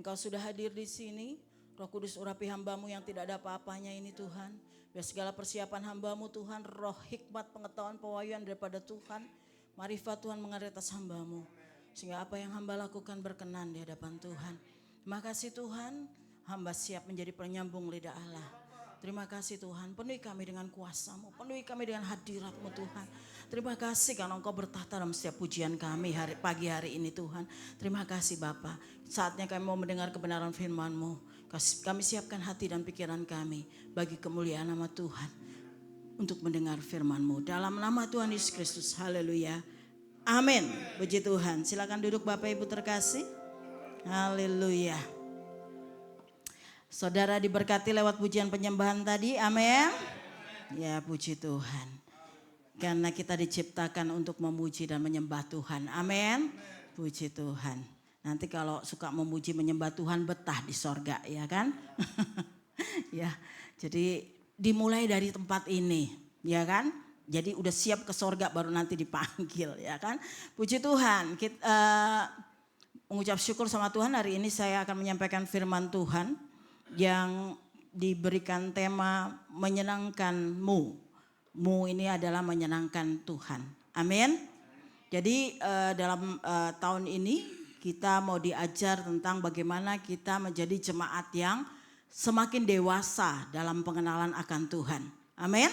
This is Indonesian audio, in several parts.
Engkau sudah hadir di sini. Roh Kudus urapi hambamu yang tidak ada apa-apanya ini Tuhan. Biar segala persiapan hambamu Tuhan, roh hikmat, pengetahuan, pewahyuan daripada Tuhan, marifat Tuhan mengalir atas hambamu. Sehingga apa yang hamba lakukan berkenan di hadapan Tuhan. Terima kasih Tuhan, hamba siap menjadi penyambung lidah Allah. Terima kasih Tuhan, penuhi kami dengan kuasa-Mu, penuhi kami dengan hadirat-Mu Tuhan. Terima kasih karena Engkau bertahta dalam setiap pujian kami pagi hari ini Tuhan. Terima kasih Bapa. Saatnya kami mau mendengar kebenaran firman-Mu. Kami siapkan hati dan pikiran kami bagi kemuliaan nama Tuhan. Untuk mendengar firman-Mu. Dalam nama Tuhan Yesus Kristus, haleluya. Amin. Puji Tuhan. Silakan duduk Bapak Ibu terkasih. Haleluya. Saudara diberkati lewat pujian penyembahan tadi, amin. Ya puji Tuhan. Karena kita diciptakan untuk memuji dan menyembah Tuhan, amin. Puji Tuhan. Nanti kalau suka memuji menyembah Tuhan betah di sorga ya kan. Ya, jadi dimulai dari tempat ini ya kan. Jadi udah siap ke sorga baru nanti dipanggil ya kan. Puji Tuhan. Kita mengucap syukur sama Tuhan, hari ini saya akan menyampaikan firman Tuhan yang diberikan tema menyenangkan-Mu. Mu ini adalah menyenangkan Tuhan. Amin. Jadi dalam tahun ini kita mau diajar tentang bagaimana kita menjadi jemaat yang semakin dewasa dalam pengenalan akan Tuhan. Amin.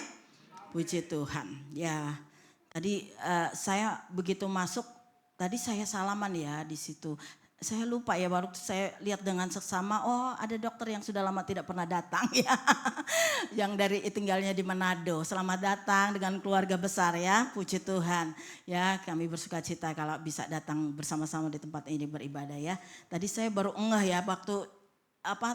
Puji Tuhan. Ya, tadi saya begitu masuk, tadi saya salaman ya di situ. Saya lupa ya, baru saya lihat dengan seksama, oh ada dokter yang sudah lama tidak pernah datang ya. Yang dari tinggalnya di Manado. Selamat datang dengan keluarga besar ya, puji Tuhan. Ya, kami bersuka cita kalau bisa datang bersama-sama di tempat ini beribadah ya. Tadi saya baru ngeh ya waktu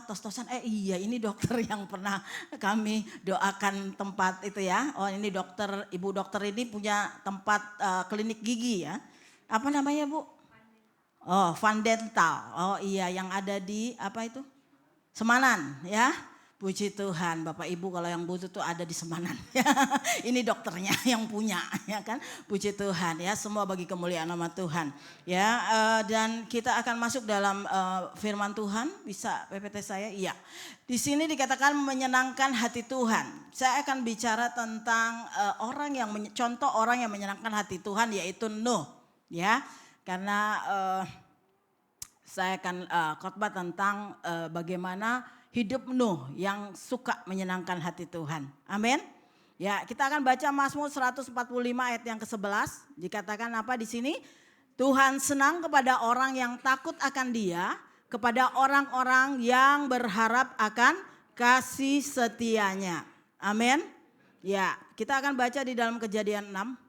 tos-tosan, iya ini dokter yang pernah kami doakan tempat itu ya. Oh ini dokter, ibu dokter ini punya tempat klinik gigi ya. Apa namanya Bu? Oh, Van Dental. Oh iya, yang ada di apa itu? Semanan ya. Puji Tuhan, Bapak Ibu kalau yang butuh tuh ada di Semanan. Ini dokternya yang punya ya kan. Puji Tuhan ya, semua bagi kemuliaan nama Tuhan. Ya, dan kita akan masuk dalam firman Tuhan. Bisa PPT saya? Iya. Di sini dikatakan menyenangkan hati Tuhan. Saya akan bicara tentang contoh orang yang menyenangkan hati Tuhan, yaitu Nuh ya. Karena saya akan khotbah tentang bagaimana hidup Nuh yang suka menyenangkan hati Tuhan. Amin. Ya, kita akan baca Mazmur 145 ayat yang ke-11. Dikatakan apa di sini? Tuhan senang kepada orang yang takut akan Dia, kepada orang-orang yang berharap akan kasih setianya. Amin. Ya, kita akan baca di dalam Kejadian 6.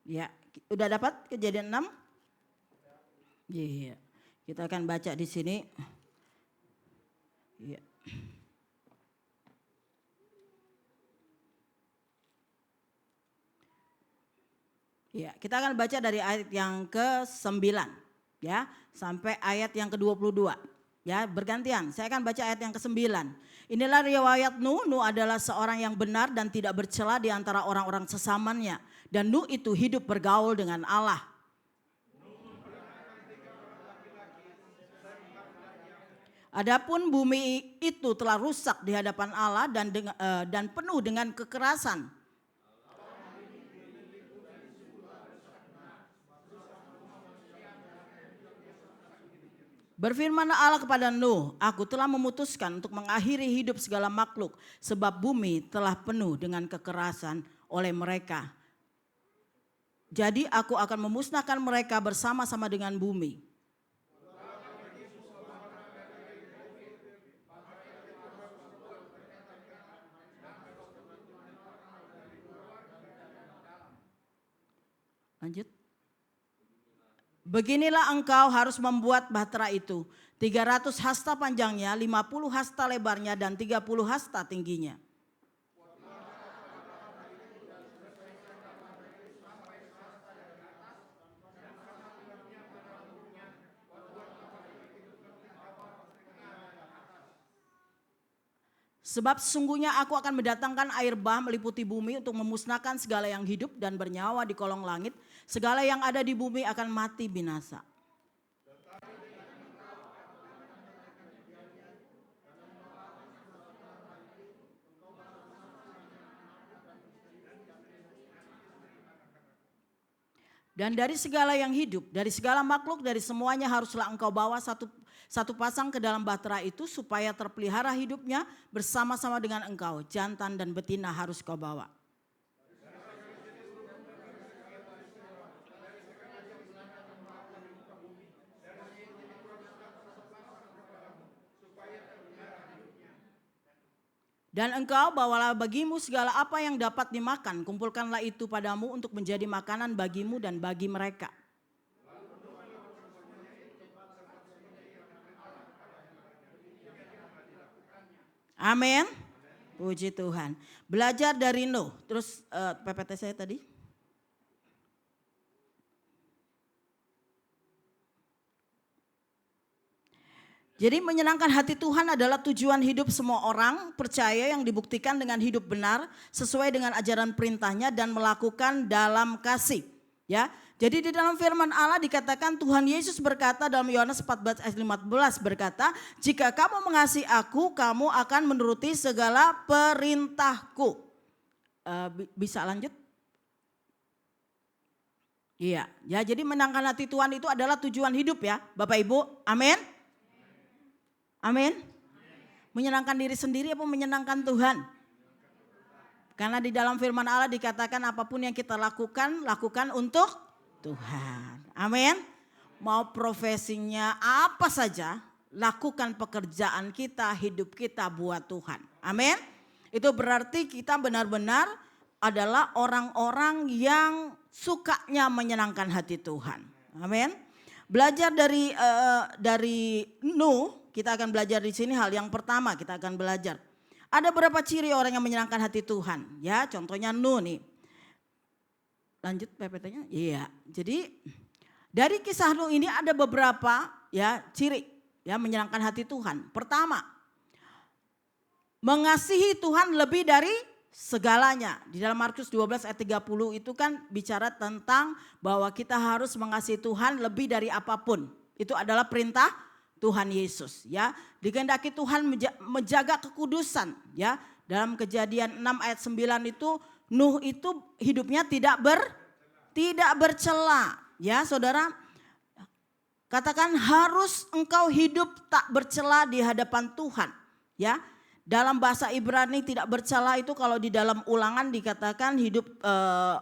Ya, udah dapat Kejadian 6? Iya. Kita akan baca di sini. Iya. Ya, kita akan baca dari ayat yang ke-9 ya, sampai ayat yang ke-22. Ya, bergantian. Saya akan baca ayat yang ke-9. Inilah riwayat Nuh. Nuh adalah seorang yang benar dan tidak bercela di antara orang-orang sesamanya. Dan Nuh itu hidup bergaul dengan Allah. Adapun bumi itu telah rusak di hadapan Allah dan penuh dengan kekerasan. Berfirmanlah Allah kepada Nuh, aku telah memutuskan untuk mengakhiri hidup segala makhluk, sebab bumi telah penuh dengan kekerasan oleh mereka. Jadi aku akan memusnahkan mereka bersama-sama dengan bumi. Lanjut. Beginilah engkau harus membuat bahtera itu. 300 hasta panjangnya, 50 hasta lebarnya, dan 30 hasta tingginya. Sebab sesungguhnya aku akan mendatangkan air bah meliputi bumi untuk memusnahkan segala yang hidup dan bernyawa di kolong langit. Segala yang ada di bumi akan mati binasa. Dan dari segala yang hidup, dari segala makhluk, dari semuanya haruslah engkau bawa satu pasang ke dalam bahtera itu supaya terpelihara hidupnya bersama-sama dengan engkau. Jantan dan betina harus kau bawa. Dan engkau bawalah bagimu segala apa yang dapat dimakan, kumpulkanlah itu padamu untuk menjadi makanan bagimu dan bagi mereka. Amin. Puji Tuhan. Belajar dari Nuh. Terus PPT saya tadi. Jadi menyenangkan hati Tuhan adalah tujuan hidup semua orang percaya yang dibuktikan dengan hidup benar sesuai dengan ajaran perintahnya dan melakukan dalam kasih. Ya, jadi di dalam firman Allah dikatakan Tuhan Yesus berkata dalam Yohanes 14 ayat 15 berkata, jika kamu mengasihi aku, kamu akan menuruti segala perintahku. Bisa lanjut? Iya, ya jadi menyenangkan hati Tuhan itu adalah tujuan hidup ya Bapak Ibu, amin. Amin. Menyenangkan diri sendiri apa menyenangkan Tuhan? Karena di dalam firman Allah dikatakan apapun yang kita lakukan, lakukan untuk Tuhan. Amin. Mau profesinya apa saja, lakukan pekerjaan kita, hidup kita buat Tuhan. Amin. Itu berarti kita benar-benar adalah orang-orang yang sukanya menyenangkan hati Tuhan. Amin. Belajar dari Nuh. Kita akan belajar di sini hal yang pertama kita akan belajar. Ada beberapa ciri orang yang menyenangkan hati Tuhan. Ya, contohnya Nuh nih. Lanjut PPT-nya? Iya. Jadi dari kisah Nuh ini ada beberapa ya ciri ya menyenangkan hati Tuhan. Pertama, mengasihi Tuhan lebih dari segalanya. Di dalam Markus 12 ayat 30 itu kan bicara tentang bahwa kita harus mengasihi Tuhan lebih dari apapun. Itu adalah perintah Tuhan Yesus ya. Dikehendaki Tuhan menjaga kekudusan ya. Dalam Kejadian 6 ayat 9 itu Nuh itu hidupnya tidak bercela ya Saudara. Katakan harus engkau hidup tak bercela di hadapan Tuhan ya. Dalam bahasa Ibrani tidak bercela itu kalau di dalam Ulangan dikatakan hidup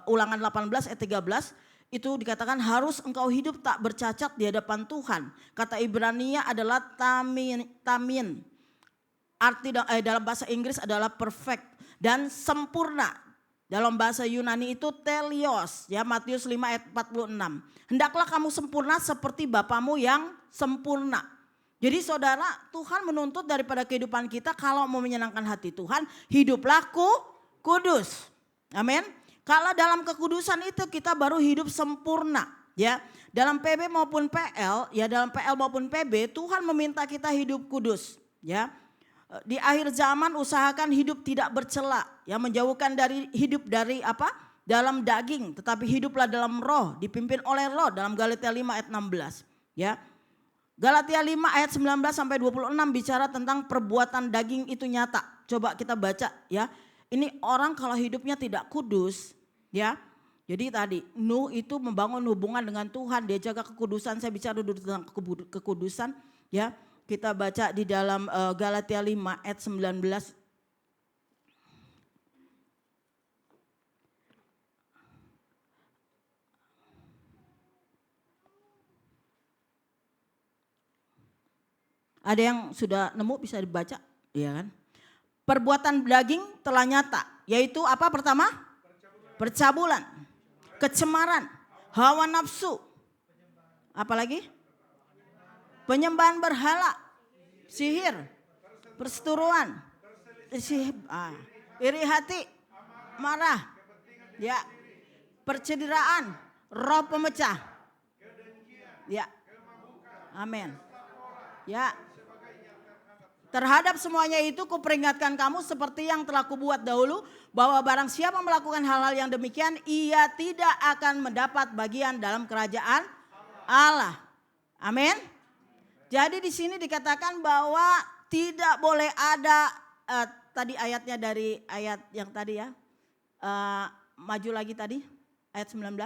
Ulangan 18 ayat 13 itu dikatakan harus engkau hidup tak bercacat di hadapan Tuhan. Kata Ibraninya adalah tamin. Arti dalam bahasa Inggris adalah perfect dan sempurna. Dalam bahasa Yunani itu telios ya Matius 5 ayat 46. Hendaklah kamu sempurna seperti Bapamu yang sempurna. Jadi saudara, Tuhan menuntut daripada kehidupan kita kalau mau menyenangkan hati Tuhan, hiduplah kudus. Amin. Kalau dalam kekudusan itu kita baru hidup sempurna ya. Dalam PB maupun PL ya, dalam PL maupun PB Tuhan meminta kita hidup kudus ya. Di akhir zaman usahakan hidup tidak bercela ya, menjauhkan dari hidup dari apa? Dalam daging, tetapi hiduplah dalam roh, dipimpin oleh roh dalam Galatia 5 ayat 16 ya. Galatia 5 ayat 19 sampai 26 bicara tentang perbuatan daging itu nyata. Coba kita baca ya. Ini orang kalau hidupnya tidak kudus ya. Jadi tadi Nuh itu membangun hubungan dengan Tuhan, dia jaga kekudusan. Saya bicara dulu tentang kekudusan ya. Kita baca di dalam Galatia 5 ayat 19. Ada yang sudah nemu bisa dibaca, ya kan? Perbuatan daging telah nyata, yaitu apa pertama? Percabulan, kecemaran, hawa nafsu, apalagi? Penyembahan berhala, sihir, perseteruan, iri hati, marah, ya, percederaan, roh pemecah, ya, amin, ya. terhadap semuanya itu kuperingatkan kamu seperti yang telah kubuat dahulu, bahwa barang siapa melakukan hal-hal yang demikian, ia tidak akan mendapat bagian dalam kerajaan Allah. Amin. Jadi di sini dikatakan bahwa tidak boleh ada, tadi ayatnya dari ayat yang tadi ya, maju lagi tadi, ayat 19.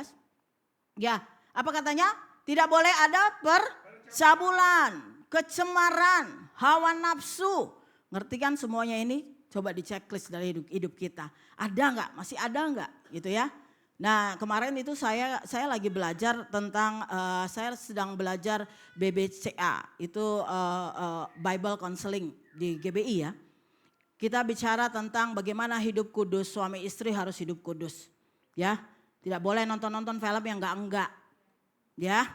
Ya, apa katanya? Tidak boleh ada percabulan, kecemaran, hawa nafsu. Ngerti kan semuanya ini? Coba di checklist dari hidup kita. Ada enggak? Masih ada enggak? Gitu ya. Nah kemarin itu saya lagi belajar tentang, saya sedang belajar BBCA. Itu Bible Counseling di GBI ya. Kita bicara tentang bagaimana hidup kudus, suami istri harus hidup kudus. Ya, tidak boleh nonton-nonton film yang enggak. Ya,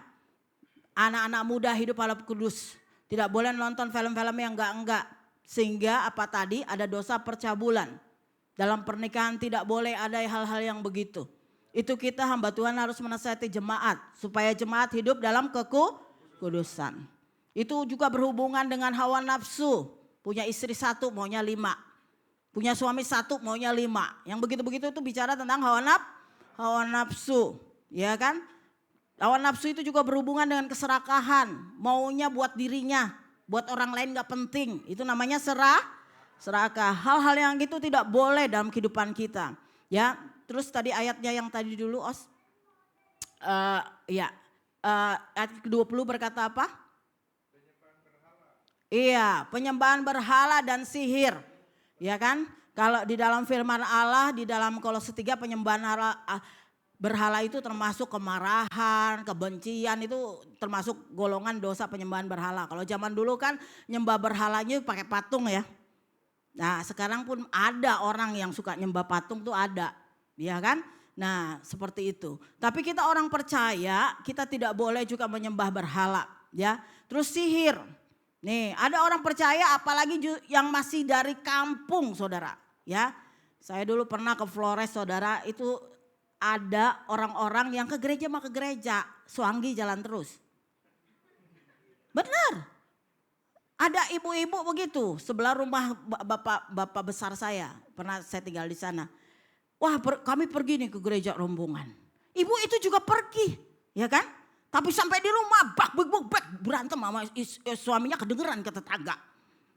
anak-anak muda hidup hidup kudus. Tidak boleh nonton film-film yang enggak. Sehingga apa tadi? Ada dosa percabulan. Dalam pernikahan tidak boleh ada hal-hal yang begitu. Itu kita hamba Tuhan harus menasihati jemaat. Supaya jemaat hidup dalam kekudusan. Itu juga berhubungan dengan hawa nafsu. Punya istri 1 maunya 5. Punya suami 1 maunya 5. Yang begitu-begitu itu bicara tentang hawa nafsu. Ya kan? Hawa nafsu itu juga berhubungan dengan keserakahan. Maunya buat dirinya. Buat orang lain gak penting. Itu namanya serakah. Hal-hal yang itu tidak boleh dalam kehidupan kita. Ya, terus tadi ayatnya yang tadi dulu Os. Ayat 20 berkata apa? Iya, penyembahan berhala dan sihir. Ya kan? Kalau di dalam firman Allah, di dalam Kolose 3 penyembahan berhala itu termasuk kemarahan, kebencian, itu termasuk golongan dosa penyembahan berhala. Kalau zaman dulu kan nyembah berhalanya pakai patung ya. Nah sekarang pun ada orang yang suka nyembah patung tuh ada, ya kan? Nah seperti itu. Tapi kita orang percaya kita tidak boleh juga menyembah berhala ya. Terus sihir. Nih ada orang percaya apalagi yang masih dari kampung saudara ya. Saya dulu pernah ke Flores saudara, itu ada orang-orang yang ke gereja mah ke gereja, Suanggi jalan terus. Benar. Ada ibu-ibu begitu, sebelah rumah bapak besar saya, pernah saya tinggal di sana. Wah kami pergi nih ke gereja rombongan. Ibu itu juga pergi, ya kan? Tapi sampai di rumah berantem sama suaminya, kedengeran ke tetangga.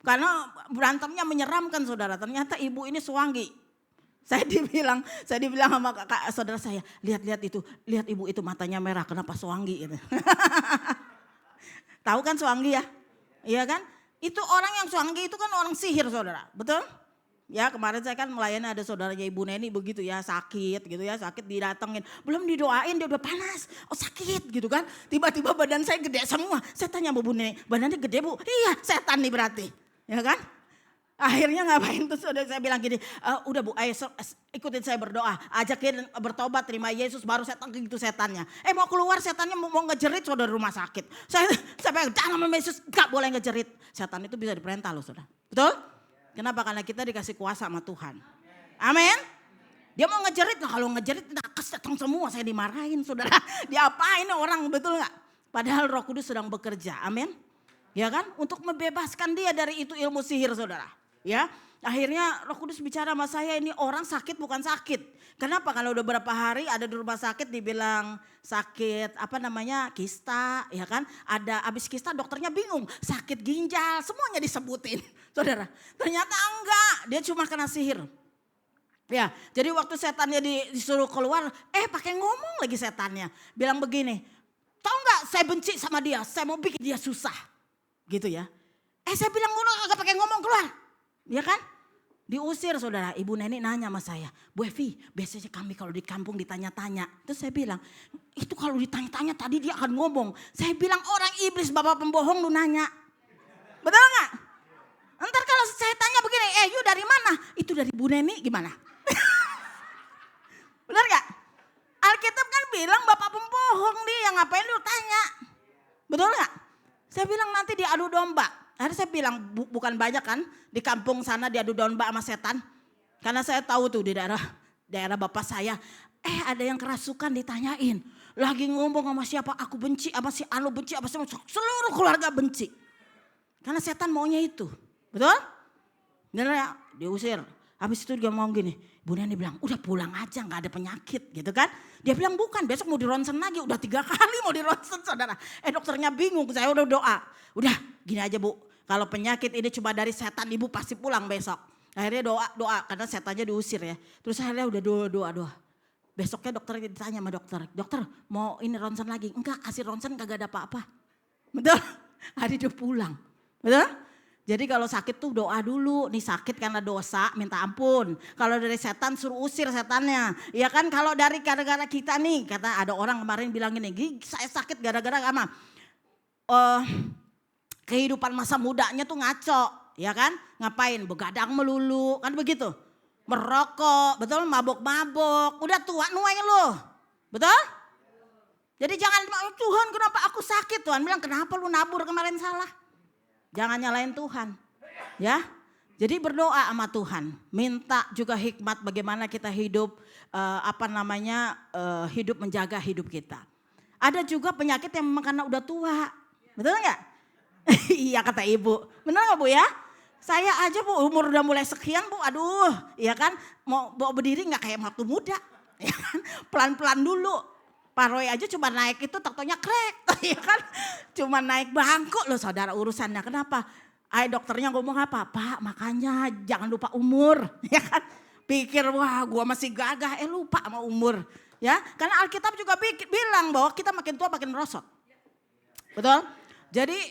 Karena berantemnya menyeramkan saudara, ternyata ibu ini Suanggi. Saya dibilang sama kakak saudara saya, lihat itu, lihat ibu itu matanya merah, kenapa Suanggi gitu. Tahu kan Suanggi ya? Iya kan? Itu orang yang Suanggi itu kan orang sihir saudara, betul? Ya kemarin saya kan melayani ada saudaranya Ibu Neni begitu ya, sakit gitu ya, sakit didatengin. Belum didoain dia udah panas, oh sakit gitu kan. Tiba-tiba badan saya gede semua, saya tanya sama Bu Neni, badannya gede Bu? Iya setan nih berarti, ya kan? Akhirnya ngapain tuh saya bilang gini, udah Bu ayo ikutin saya berdoa, ajakin bertobat terima Yesus baru saya tangkap itu setannya. Mau keluar setannya mau ngejerit saudara rumah sakit. Saya bilang jangan sama Yesus gak boleh ngejerit. Setan itu bisa diperintah loh saudara, betul? Kenapa? Karena kita dikasih kuasa sama Tuhan. Amin. Dia mau ngejerit, nah kalau ngejerit nakes datang semua saya dimarahin saudara. Diapain orang betul gak? Padahal Roh Kudus sedang bekerja, amin. Ya kan? Untuk membebaskan dia dari itu ilmu sihir saudara. Ya, akhirnya Roh Kudus bicara sama saya, ini orang sakit bukan sakit. Kenapa? Kalau udah berapa hari ada di rumah sakit dibilang sakit kista, ya kan? Ada abis kista dokternya bingung, sakit ginjal, semuanya disebutin. Saudara, ternyata enggak, dia cuma kena sihir. Ya, jadi waktu setannya disuruh keluar, pakai ngomong lagi setannya. Bilang begini, tahu nggak saya benci sama dia, saya mau bikin dia susah. Gitu ya. Saya bilang agak pakai ngomong keluar. Ya kan? Diusir saudara. Ibu Neni nanya sama saya, Bu Evi biasanya kami kalau di kampung ditanya-tanya. Terus saya bilang, itu kalau ditanya-tanya tadi dia akan ngomong. Saya bilang orang iblis bapak pembohong lu nanya. Betul gak? Ntar kalau saya tanya begini, you dari mana? Itu dari Bu Neni gimana? Benar gak? Alkitab kan bilang bapak pembohong dia, ngapain lu tanya? Betul gak? Saya bilang nanti diadu domba. Akhirnya saya bilang bukan banyak kan di kampung sana diadu domba sama setan. Karena saya tahu tuh di daerah bapak saya. Ada yang kerasukan ditanyain. Lagi ngomong sama siapa aku benci, sama si Anu benci, sama seluruh keluarga benci. Karena setan maunya itu. Betul? Bener ya, diusir. Habis itu dia ngomong gini, Bu Neni bilang udah pulang aja gak ada penyakit gitu kan. Dia bilang bukan, besok mau di ronsen lagi, udah 3 kali mau di ronsen saudara. Dokternya bingung, saya udah doa. Udah gini aja Bu, kalau penyakit ini cuma dari setan ibu pasti pulang besok. Akhirnya doa karena setannya diusir ya. Terus akhirnya udah doa. Besoknya dokter ditanya sama dokter mau ini ronsen lagi? Enggak, hasil ronsen kagak ada apa-apa. Betul? Hari dia pulang. Betul? Jadi kalau sakit tuh doa dulu, nih sakit karena dosa minta ampun. Kalau dari setan suruh usir setannya. Ya kan kalau dari gara-gara kita nih, kata ada orang kemarin bilang gini, saya sakit gara-gara apa? Kehidupan masa mudanya tuh ngaco, ya kan? Ngapain? Begadang melulu, kan begitu. Merokok, betul? Mabok-mabok, udah tua nuai lo, betul? Jadi jangan, Tuhan kenapa aku sakit? Tuhan bilang kenapa lu nabur kemarin salah? Jangan nyalain Tuhan, ya. Jadi berdoa sama Tuhan, minta juga hikmat bagaimana kita hidup, hidup menjaga hidup kita. Ada juga penyakit yang memang karena udah tua, betul nggak? Iya kata ibu, benar nggak Bu ya? Saya aja Bu umur udah mulai sekian Bu, aduh, ya kan mau berdiri nggak kayak waktu muda, ya kan? Pelan-pelan dulu. Pak Roy aja cuma naik itu taktonya krek, ya kan? Cuma naik bangku loh saudara urusannya. Kenapa? Dokternya ngomong apa? Pak makanya jangan lupa umur, ya kan? Pikir wah gua masih gagah, lupa sama umur. Ya, karena Alkitab juga bilang bahwa kita makin tua makin merosot. Betul? Jadi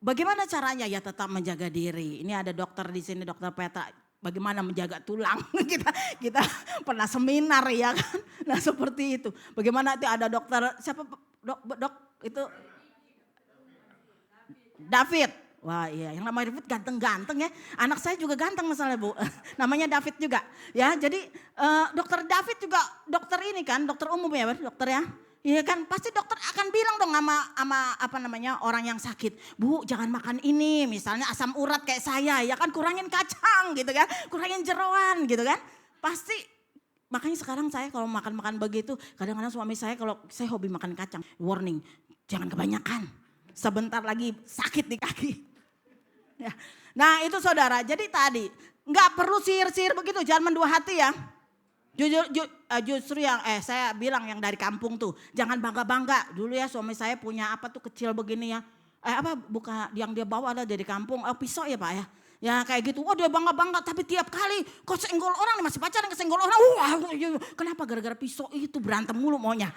bagaimana caranya ya tetap menjaga diri. Ini ada dokter di sini, Dokter Petra. Bagaimana menjaga tulang, kita pernah seminar ya kan. Nah seperti itu. Bagaimana itu ada dokter, siapa dok itu David. Wah iya yang namanya David ganteng-ganteng ya. Anak saya juga ganteng masalah Bu. Namanya David juga. Ya jadi dokter David juga dokter ini kan, dokter umum ya dokter ya. Iya kan pasti dokter akan bilang dong sama orang yang sakit. Bu jangan makan ini misalnya asam urat kayak saya ya kan kurangin kacang gitu kan. Kurangin jeroan gitu kan. Pasti makanya sekarang saya kalau makan begitu kadang-kadang suami saya kalau saya hobi makan kacang. Warning jangan kebanyakan sebentar lagi sakit di kaki. Ya. Nah itu saudara jadi tadi nggak perlu sihir-sihir begitu jangan mendua hati ya. Justru yang saya bilang yang dari kampung tuh jangan bangga-bangga. Dulu ya suami saya punya apa tuh kecil begini ya. Bukan yang dia bawa ada dari kampung pisau ya Pak ya. Ya kayak gitu. Oh dia bangga-bangga tapi tiap kali kok senggol orang nih masih pacaran kesenggol orang. Wah kenapa gara-gara pisau itu berantem mulu maunya.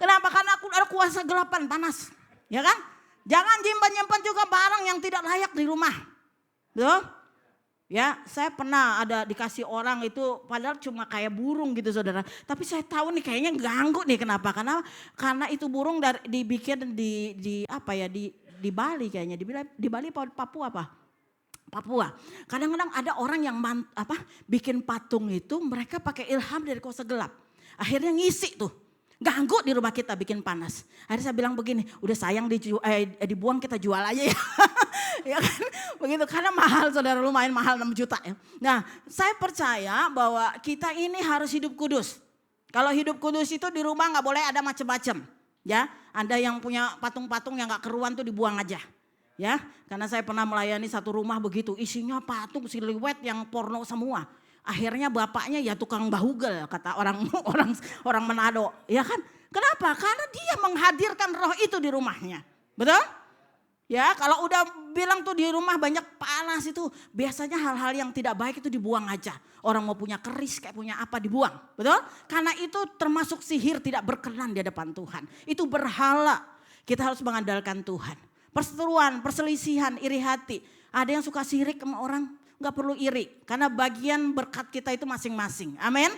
Kenapa? Karena aku ada kuasa gelapan panas. Ya kan? Jangan nyimpan juga barang yang tidak layak di rumah. Betul? Ya, saya pernah ada dikasih orang itu padahal cuma kayak burung gitu saudara. Tapi saya tahu nih kayaknya ganggu nih kenapa? Karena itu burung dibikin di Bali kayaknya. Di Bali Papua apa? Papua. Kadang-kadang ada orang yang bikin patung itu mereka pakai ilham dari kuasa gelap. Akhirnya ngisi tuh. Ganggu di rumah kita bikin panas. Akhirnya saya bilang begini, udah sayang dibuang kita jual aja ya. Ya kan begitu karena mahal saudara lumayan mahal 6 juta ya. Nah saya percaya bahwa kita ini harus hidup kudus. Kalau hidup kudus itu di rumah gak boleh ada macam-macam. Ya Anda yang punya patung-patung yang gak keruan tuh dibuang aja. Ya karena saya pernah melayani satu rumah begitu isinya patung siluet yang porno semua. Akhirnya bapaknya ya tukang bahugel kata orang Manado. Ya kan? Kenapa? Karena dia menghadirkan roh itu di rumahnya. Betul? Ya kalau udah bilang tuh di rumah banyak panas itu biasanya hal-hal yang tidak baik itu dibuang aja. Orang mau punya keris kayak punya apa dibuang. Betul? Karena itu termasuk sihir tidak berkenan di hadapan Tuhan. Itu berhala. Kita harus mengandalkan Tuhan. Perseteruan, perselisihan, iri hati. Ada yang suka sirik sama orang. Gak perlu iri karena bagian berkat kita itu masing-masing. Amin.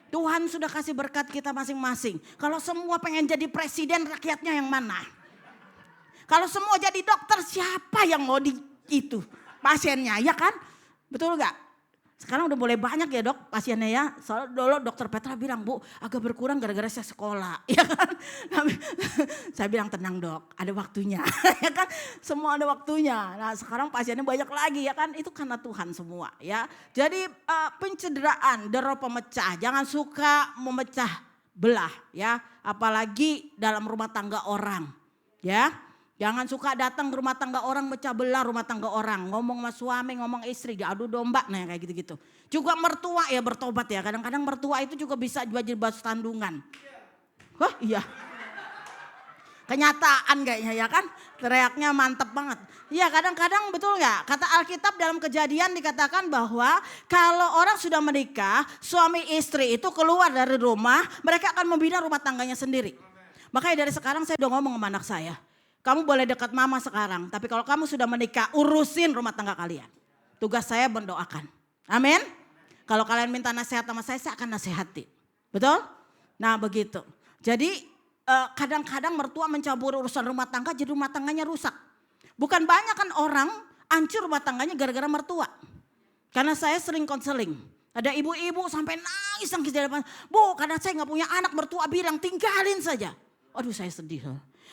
Tuhan sudah kasih berkat kita masing-masing. Kalau semua pengen jadi presiden rakyatnya yang mana? Kalau semua jadi dokter siapa yang mau itu pasiennya ya kan? Betul gak? Sekarang udah mulai banyak ya dok pasiennya ya. Soalnya dulu dokter Petra bilang bu agak berkurang gara-gara saya sekolah. Ya kan? Saya bilang tenang dok ada waktunya. Ya kan? Semua ada waktunya. Nah sekarang pasiennya banyak lagi ya kan. Itu karena Tuhan semua ya. Jadi pencederaan, dero pemecah. Jangan suka memecah belah ya. Apalagi dalam rumah tangga orang ya. Jangan suka datang ke rumah tangga orang, mecah belah rumah tangga orang. Ngomong sama suami, ngomong istri, diadu domba, nah kayak gitu-gitu. Juga mertua ya bertobat ya. Kadang-kadang mertua itu juga bisa jadi batu tandungan. Hah iya. Kenyataan kayaknya ya kan. Teriaknya mantep banget. Ya kadang-kadang betul nggak? Kata Alkitab dalam Kejadian dikatakan bahwa kalau orang sudah menikah, suami istri itu keluar dari rumah, mereka akan membina rumah tangganya sendiri. Makanya dari sekarang saya udah ngomong sama anak saya. Kamu boleh dekat mama sekarang, tapi kalau kamu sudah menikah, urusin rumah tangga kalian. Tugas saya mendoakan. Amin. Kalau kalian minta nasihat sama saya akan nasihati. Betul? Nah begitu. Jadi kadang-kadang mertua mencampuri urusan rumah tangga, jadi rumah tangganya rusak. Bukan banyak kan orang hancur rumah tangganya gara-gara mertua. Karena saya sering konseling. Ada ibu-ibu sampai nangis di depan. Bu, karena saya gak punya anak, mertua bilang tinggalin saja. Aduh saya sedih.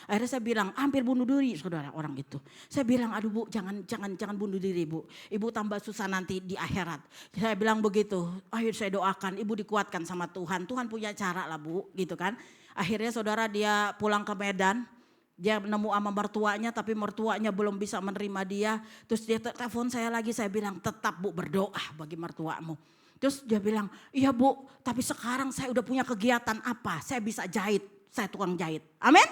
Akhirnya saya bilang hampir bunuh diri saudara orang itu. Saya bilang aduh bu jangan bunuh diri bu. Ibu tambah susah nanti di akhirat. Saya bilang begitu. Akhirnya saya doakan ibu dikuatkan sama Tuhan. Tuhan punya cara lah bu gitu kan. Akhirnya saudara dia pulang ke Medan. Dia nemu sama mertuanya tapi mertuanya belum bisa menerima dia. Terus dia telepon saya lagi, saya bilang tetap bu berdoa bagi mertuamu. Terus dia bilang iya bu tapi sekarang saya udah punya kegiatan apa. Saya bisa jahit, saya tukang jahit. Amin.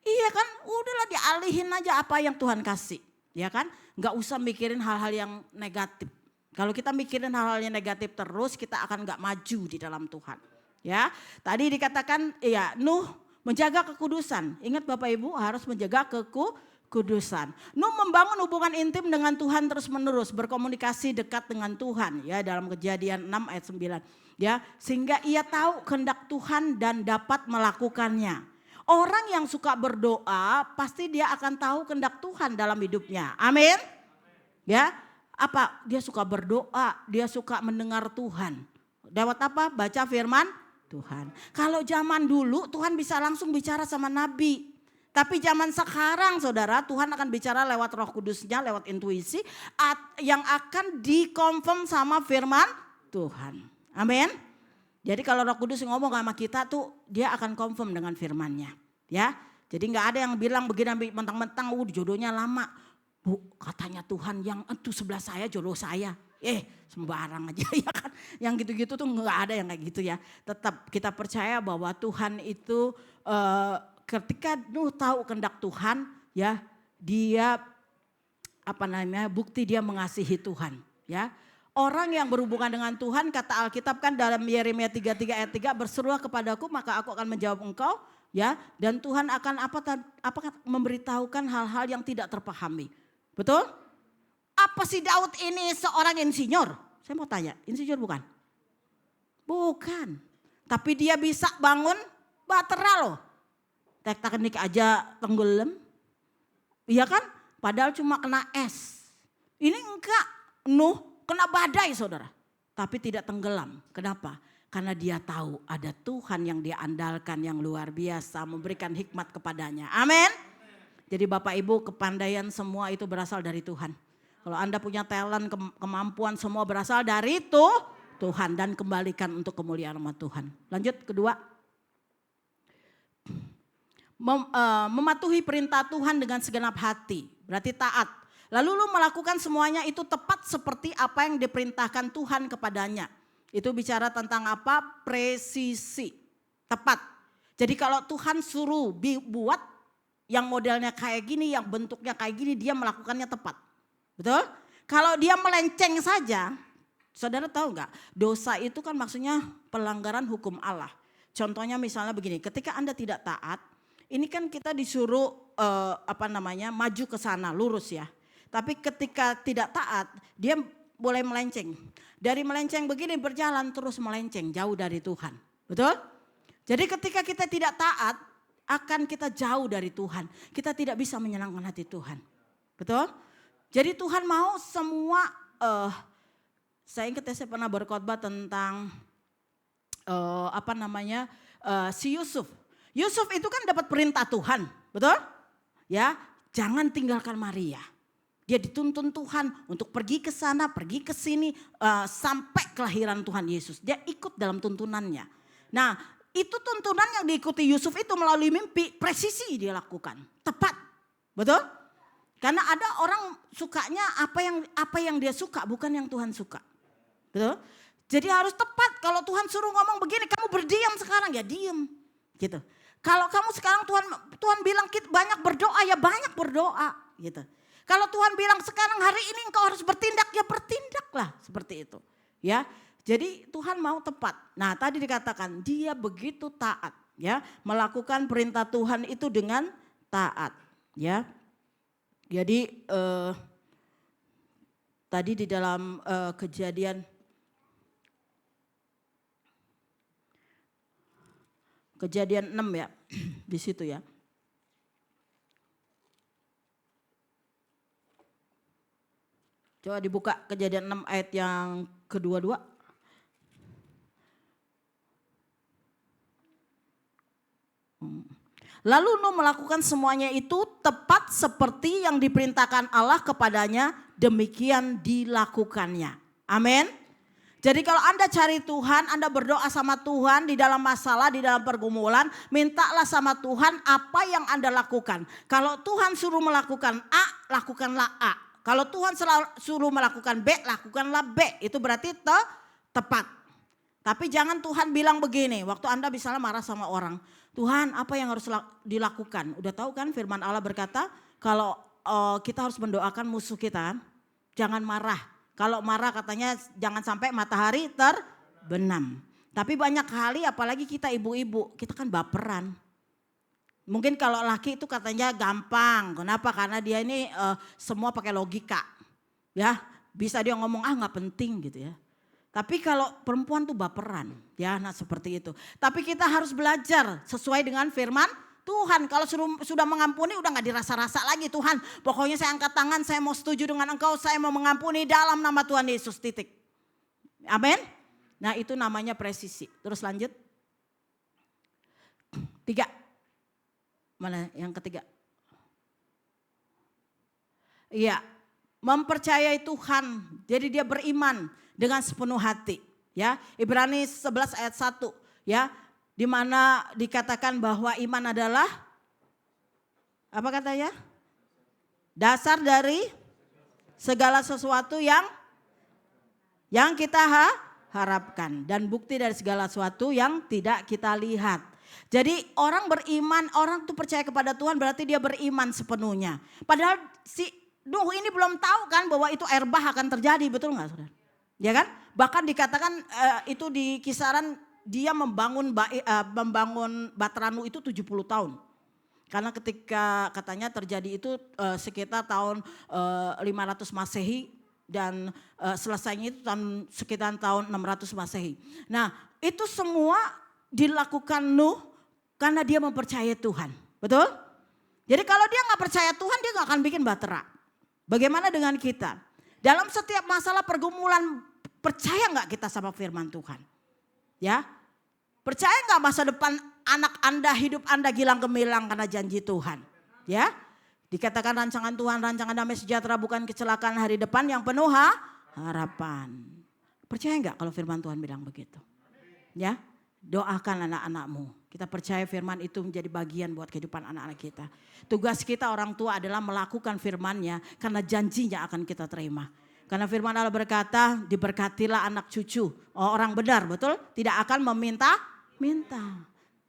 Iya kan, udahlah dialihin aja apa yang Tuhan kasih. Ya kan, gak usah mikirin hal-hal yang negatif. Kalau kita mikirin hal-hal yang negatif terus kita akan gak maju di dalam Tuhan. Ya, tadi dikatakan ya Nuh menjaga kekudusan. Ingat Bapak Ibu harus menjaga kekudusan. Nuh membangun hubungan intim dengan Tuhan terus menerus. Berkomunikasi dekat dengan Tuhan. Ya dalam Kejadian 6 ayat 9. Ya, sehingga ia tahu kehendak Tuhan dan dapat melakukannya. Orang yang suka berdoa pasti dia akan tahu kehendak Tuhan dalam hidupnya. Amin. Ya, apa? Dia suka berdoa, dia suka mendengar Tuhan. Lewat apa? Baca firman Tuhan. Kalau zaman dulu Tuhan bisa langsung bicara sama nabi. Tapi zaman sekarang saudara Tuhan akan bicara lewat Roh Kudusnya, lewat intuisi yang akan dikonfirm sama firman Tuhan. Amin. Jadi kalau Roh Kudus ngomong sama kita tuh dia akan confirm dengan firman-Nya. Ya. Jadi gak ada yang bilang begini mentang-mentang jodohnya lama. Bu katanya Tuhan yang itu sebelah saya jodoh saya. Sembarang aja ya kan. Yang gitu-gitu tuh gak ada yang kayak gitu ya. Tetap kita percaya bahwa Tuhan itu ketika Nuh tahu kehendak Tuhan ya. Dia bukti dia mengasihi Tuhan ya. Orang yang berhubungan dengan Tuhan kata Alkitab kan dalam Yeremia 33 ayat 3 berserulah kepadaku maka aku akan menjawab engkau ya dan Tuhan akan apakah memberitahukan hal-hal yang tidak terpahami. Betul? Apa si Daud ini seorang insinyur? Saya mau tanya, insinyur bukan? Bukan. Tapi dia bisa bangun Batra loh. Teknik aja tenggelam. Iya kan? Padahal cuma kena es. Ini enggak Nuh kena badai saudara, tapi tidak tenggelam. Kenapa? Karena dia tahu ada Tuhan yang dia andalkan yang luar biasa memberikan hikmat kepadanya. Amin. Jadi Bapak Ibu kepandaian semua itu berasal dari Tuhan. Kalau Anda punya talent, kemampuan semua berasal dari Tuhan dan kembalikan untuk kemuliaan nama Tuhan. Lanjut kedua. Mematuhi perintah Tuhan dengan segenap hati, berarti taat. Lalu lu melakukan semuanya itu tepat seperti apa yang diperintahkan Tuhan kepadanya. Itu bicara tentang apa? Presisi, tepat. Jadi kalau Tuhan suruh buat yang modelnya kayak gini, yang bentuknya kayak gini, dia melakukannya tepat. Betul? Kalau dia melenceng saja, saudara tahu nggak? Dosa itu kan maksudnya pelanggaran hukum Allah. Contohnya misalnya begini, ketika Anda tidak taat, ini kan kita disuruh maju ke sana, lurus ya. Tapi ketika tidak taat, dia boleh melenceng. Dari melenceng begini berjalan terus melenceng jauh dari Tuhan. Betul? Jadi ketika kita tidak taat, akan kita jauh dari Tuhan. Kita tidak bisa menyenangkan hati Tuhan. Betul? Jadi Tuhan mau semua, saya ingat saya pernah berkhotbah tentang si Yusuf. Yusuf itu kan dapat perintah Tuhan, betul? Ya, jangan tinggalkan Maria. Dia dituntun Tuhan untuk pergi ke sana, pergi ke sini sampai kelahiran Tuhan Yesus. Dia ikut dalam tuntunannya. Nah, itu tuntunan yang diikuti Yusuf itu melalui mimpi, presisi dia lakukan, tepat. Betul? Karena ada orang sukanya apa yang dia suka, bukan yang Tuhan suka. Betul? Jadi harus tepat. Kalau Tuhan suruh ngomong begini, kamu berdiam sekarang, ya diem. Gitu. Kalau kamu sekarang Tuhan bilang banyak berdoa, ya banyak berdoa. Gitu. Kalau Tuhan bilang sekarang hari ini engkau harus bertindak, ya bertindaklah seperti itu. Ya. Jadi Tuhan mau tepat. Nah, tadi dikatakan dia begitu taat, ya, melakukan perintah Tuhan itu dengan taat, ya. Jadi tadi di dalam Kejadian 6 ya, di situ ya. Coba dibuka Kejadian 6 ayat yang kedua-dua. Lalu Nuh melakukan semuanya itu tepat seperti yang diperintahkan Allah kepadanya, demikian dilakukannya. Amin. Jadi kalau Anda cari Tuhan, Anda berdoa sama Tuhan di dalam masalah, di dalam pergumulan, mintalah sama Tuhan apa yang Anda lakukan. Kalau Tuhan suruh melakukan A, lakukanlah A. Kalau Tuhan suruh melakukan B, lakukanlah B. Itu berarti tepat. Tapi jangan Tuhan bilang begini, waktu Anda misalnya marah sama orang, Tuhan apa yang harus dilakukan? Udah tahu kan firman Allah berkata kalau kita harus mendoakan musuh kita, jangan marah. Kalau marah katanya jangan sampai matahari terbenam. Tapi banyak kali apalagi kita ibu-ibu, kita kan baperan. Mungkin kalau laki itu katanya gampang. Kenapa? Karena dia ini semua pakai logika. Ya, bisa dia ngomong nggak penting gitu ya. Tapi kalau perempuan tuh baperan, ya, nah seperti itu. Tapi kita harus belajar sesuai dengan firman Tuhan. Kalau sudah mengampuni udah gak dirasa-rasa lagi Tuhan. Pokoknya saya angkat tangan, saya mau setuju dengan engkau, saya mau mengampuni dalam nama Tuhan Yesus, titik. Amin. Nah itu namanya presisi. Terus lanjut. 3. Mana yang ketiga? Iya, mempercayai Tuhan. Jadi dia beriman dengan sepenuh hati, ya. Ibrani 11 ayat 1, ya, di mana dikatakan bahwa iman adalah apa katanya? Dasar dari segala sesuatu yang kita harapkan dan bukti dari segala sesuatu yang tidak kita lihat. Jadi orang beriman, orang tuh percaya kepada Tuhan berarti dia beriman sepenuhnya. Padahal si Nuh ini belum tahu kan bahwa itu air bah akan terjadi, betul nggak saudara? Ya kan? Bahkan dikatakan itu di kisaran dia membangun Batra Nuh itu 70 tahun. Karena ketika katanya terjadi itu sekitar tahun 500 Masehi dan selesainya itu sekitar tahun 600 Masehi. Nah, itu semua dilakukan Nuh karena dia mempercayai Tuhan. Betul? Jadi kalau dia nggak percaya Tuhan, dia nggak akan bikin Batra. Bagaimana dengan kita? Dalam setiap masalah pergumulan, percaya nggak kita sama firman Tuhan? Ya, percaya nggak masa depan anak Anda, hidup Anda gilang gemilang karena janji Tuhan? Ya, dikatakan rancangan Tuhan, rancangan damai sejahtera bukan kecelakaan hari depan yang penuh harapan. Percaya nggak kalau firman Tuhan bilang begitu? Ya, doakan anak-anakmu. Kita percaya firman itu menjadi bagian buat kehidupan anak-anak kita. Tugas kita orang tua adalah melakukan firman-Nya karena janjinya akan kita terima. Karena firman Allah berkata, diberkatilah anak cucu orang benar, betul? Tidak akan meminta.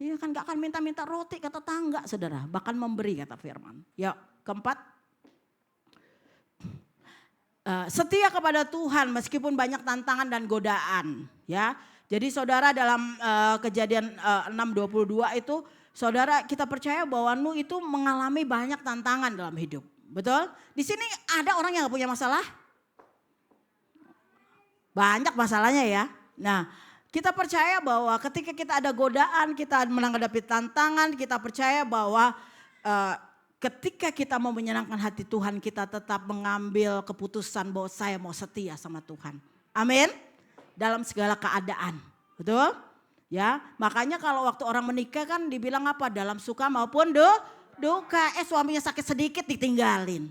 Iya kan gak akan minta roti kata tangga saudara, bahkan memberi kata firman. Ya, keempat. Setia kepada Tuhan meskipun banyak tantangan dan godaan, ya. Jadi saudara dalam Kejadian 6:22 itu saudara kita percaya bahwa Nuh itu mengalami banyak tantangan dalam hidup. Betul? Di sini ada orang yang gak punya masalah? Banyak masalahnya ya. Nah, kita percaya bahwa ketika kita ada godaan, kita menghadapi tantangan, kita percaya bahwa ketika kita mau menyenangkan hati Tuhan, kita tetap mengambil keputusan bahwa saya mau setia sama Tuhan. Amin. Dalam segala keadaan, betul? Ya, makanya kalau waktu orang menikah kan dibilang apa? Dalam suka maupun duka. Suaminya sakit sedikit ditinggalin.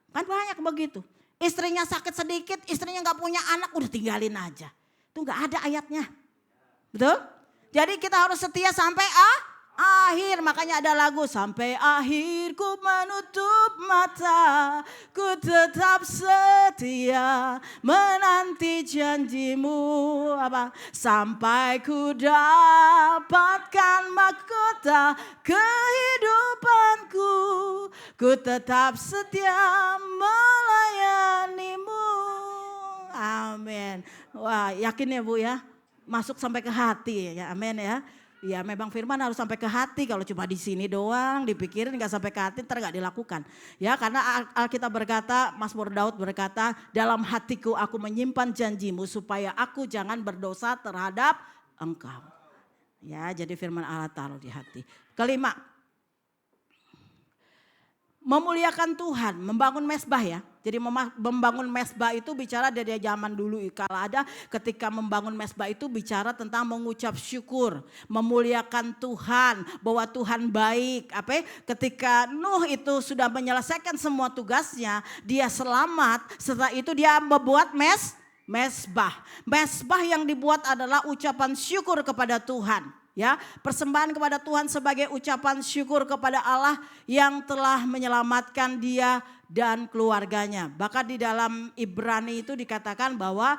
Kan banyak begitu. Istrinya sakit sedikit, istrinya gak punya anak, udah tinggalin aja. Itu gak ada ayatnya. Betul? Jadi kita harus setia sampai akhir. Makanya ada lagu, sampai akhir ku menutup mata, ku tetap setia menanti janjimu. Apa? Sampai ku dapatkan mahkota kehidupanku, ku tetap setia melayanimu. Amin. Wah, yakin ya Bu ya? Masuk sampai ke hati ya, amin ya. Ya memang firman harus sampai ke hati, kalau cuma di sini doang dipikirin gak sampai ke hati ntar gak dilakukan. Ya karena Alkitab berkata, Mazmur Daud berkata, dalam hatiku aku menyimpan janjimu supaya aku jangan berdosa terhadap engkau. Ya jadi firman Allah taruh di hati. Kelima, memuliakan Tuhan, membangun mezbah ya. Jadi membangun mezbah itu bicara dari zaman dulu. Kalau ada ketika membangun mezbah itu bicara tentang mengucap syukur, memuliakan Tuhan, bahwa Tuhan baik. Ketika Nuh itu sudah menyelesaikan semua tugasnya, dia selamat. Setelah itu dia membuat mezbah. Mezbah yang dibuat adalah ucapan syukur kepada Tuhan. Ya, persembahan kepada Tuhan sebagai ucapan syukur kepada Allah yang telah menyelamatkan dia dan keluarganya. Bahkan di dalam Ibrani itu dikatakan bahwa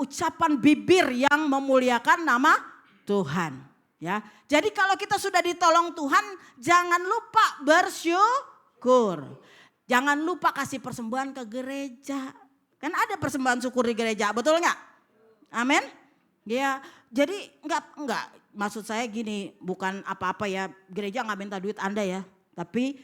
ucapan bibir yang memuliakan nama Tuhan. Ya, jadi kalau kita sudah ditolong Tuhan, jangan lupa bersyukur. Jangan lupa kasih persembahan ke gereja. Kan ada persembahan syukur di gereja, betul nggak? Amin. Ya, jadi enggak. Maksud saya gini, bukan apa-apa ya, gereja nggak minta duit Anda ya. Tapi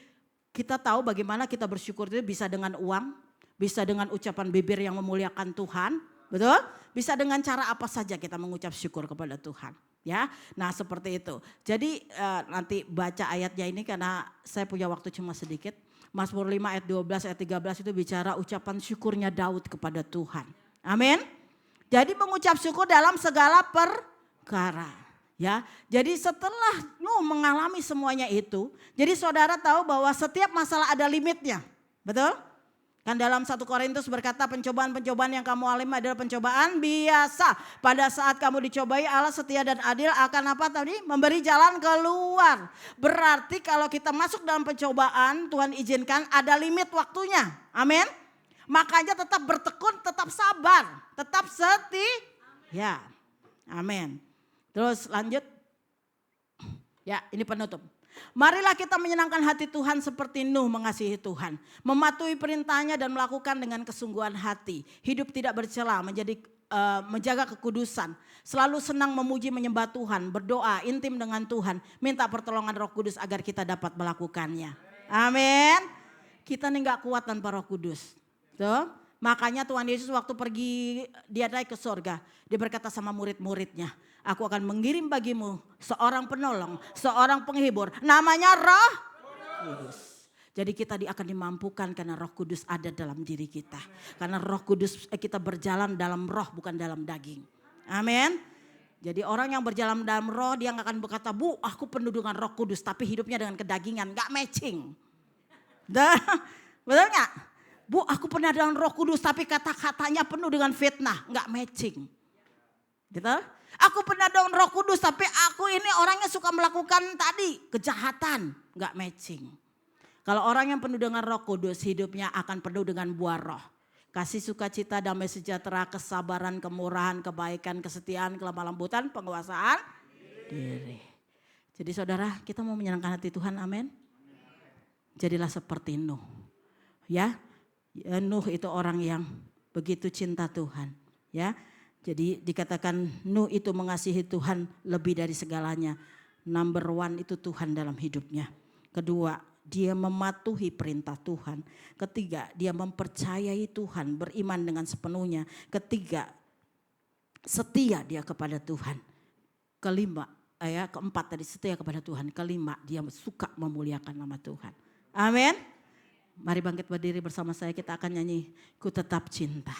kita tahu bagaimana kita bersyukur itu bisa dengan uang, bisa dengan ucapan bibir yang memuliakan Tuhan, betul? Bisa dengan cara apa saja kita mengucap syukur kepada Tuhan. Ya, nah seperti itu. Jadi nanti baca ayatnya ini karena saya punya waktu cuma sedikit. Mazmur 5 ayat 12 ayat 13 itu bicara ucapan syukurnya Daud kepada Tuhan. Amin. Jadi mengucap syukur dalam segala perkara. Ya, jadi setelah Nuh mengalami semuanya itu, jadi saudara tahu bahwa setiap masalah ada limitnya, betul? Kan dalam 1 Korintus berkata pencobaan-pencobaan yang kamu alami adalah pencobaan biasa. Pada saat kamu dicobai, Allah setia dan adil akan apa tadi? Memberi jalan keluar. Berarti kalau kita masuk dalam pencobaan, Tuhan izinkan ada limit waktunya, amin? Makanya tetap bertekun, tetap sabar, tetap setia. Ya, amin. Terus lanjut. Ya ini penutup. Marilah kita menyenangkan hati Tuhan seperti Nuh mengasihi Tuhan. Mematuhi perintahnya dan melakukan dengan kesungguhan hati. Hidup tidak bercela, menjaga kekudusan. Selalu senang memuji menyembah Tuhan. Berdoa intim dengan Tuhan. Minta pertolongan Roh Kudus agar kita dapat melakukannya. Amin. Kita nih gak kuat tanpa Roh Kudus. Tuh. Makanya Tuhan Yesus waktu pergi dia naik ke surga. Dia berkata sama murid-muridnya. Aku akan mengirim bagimu seorang penolong, seorang penghibur. Namanya Roh Kudus. Jadi kita akan dimampukan karena Roh Kudus ada dalam diri kita. Karena Roh Kudus kita berjalan dalam roh bukan dalam daging. Amin. Jadi orang yang berjalan dalam roh dia gak akan berkata, Bu aku penuh dengan Roh Kudus tapi hidupnya dengan kedagingan. Gak matching. Betul gak? Bu aku pernah dengan Roh Kudus tapi kata-katanya penuh dengan fitnah. Gak matching. Gitu? Aku pernah dengan Roh Kudus tapi aku ini orangnya suka melakukan tadi kejahatan. Gak matching. Kalau orang yang penuh dengan Roh Kudus hidupnya akan penuh dengan buah roh. Kasih sukacita, damai sejahtera, kesabaran, kemurahan, kebaikan, kesetiaan, kelemah lembutan, penguasaan diri. Jadi saudara kita mau menyenangkan hati Tuhan, amin. Jadilah seperti Nuh. Ya, Nuh itu orang yang begitu cinta Tuhan. Ya, jadi dikatakan Nuh itu mengasihi Tuhan lebih dari segalanya. Number one itu Tuhan dalam hidupnya. Kedua, dia mematuhi perintah Tuhan. Ketiga, dia mempercayai Tuhan, beriman dengan sepenuhnya. Ketiga, setia dia kepada Tuhan. Keempat tadi setia kepada Tuhan. Kelima, dia suka memuliakan nama Tuhan. Amin. Mari bangkit berdiri bersama saya, kita akan nyanyi Ku Tetap Cinta.